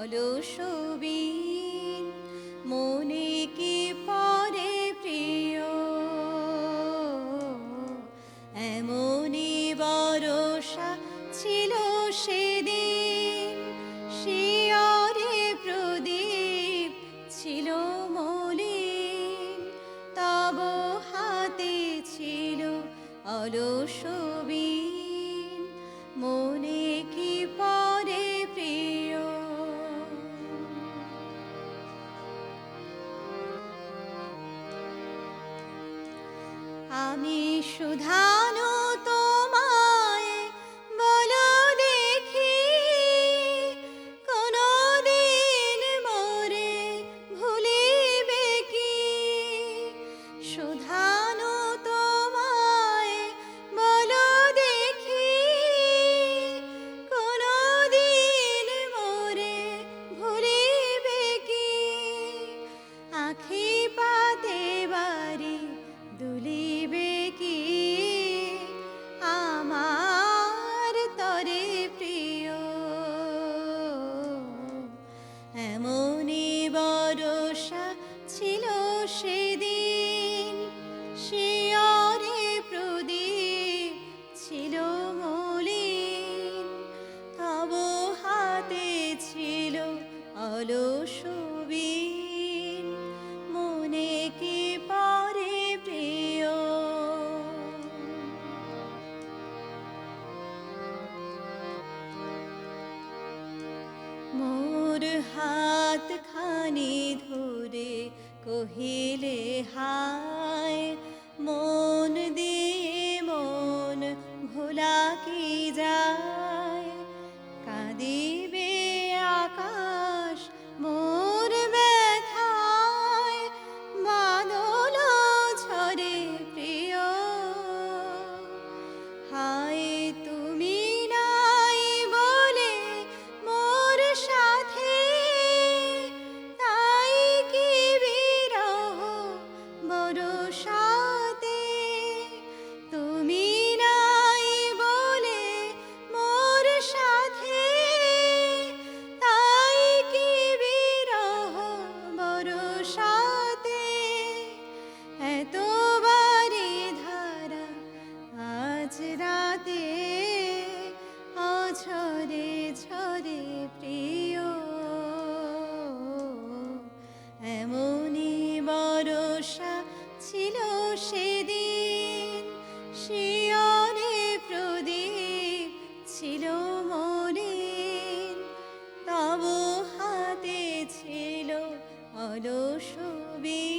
অলসবিন মনে কি পরে প্রিয় এমনি বরষা ছিল সেদিন শিয়রে প্রদীপ ছিল মলিন তব হাতে ছিল অলসবিন মনে কি পরে প্রিয় আমি শুধানো তোমায় বলো দেখি কোনদিন মোরে ভুলিবে কি শুধানো তোমায় বলো দেখি কোনদিন মোরে ভুলিবে কি আখি পাতে বাড়ি দুলিবে কি আমার তরে প্রিয় এমনি বরষা ছিল সেদিন শিয়রে প্রদীপ ছিল মলিন তব হাতে ছিল অলসবিন মনে কি পরে প্রিয় মোর হাত খানি ধরে কহিলে হায় মন দিয়ে মন ভোলা কি যায় কাঁদিবে আকাশ মোর ব্যথায় বাদল ঝরে প্রিয় হায় তুমি নাই বলে মোর সাথে তাই কি বিরহ বরষাতে তুমি নাই বলে মোর সাথে তাই কি বিরহ বরষাতে এতবারে ধারা আজ রাতে অঝরে ঝরে প্রিয় এমনি বরষা ছিল সেদিন শিয়রে প্রদীপ ছিল মলিন তব হাতে ছিল অলসবিন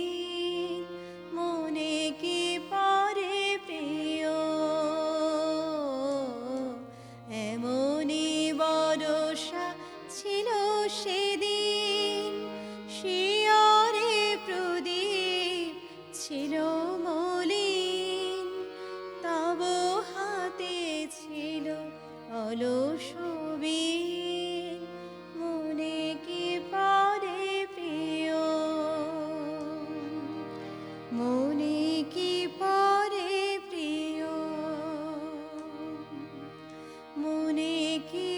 মনে কি পরে প্রিয় এমনি বরষা ছিল সেদিন শিয়রে প্রদীপ ছিল মলিন তব হাতে ছিল অলসবিন মনে কি পরে প্রিয় মনে কি পরে প্রিয় মনে কি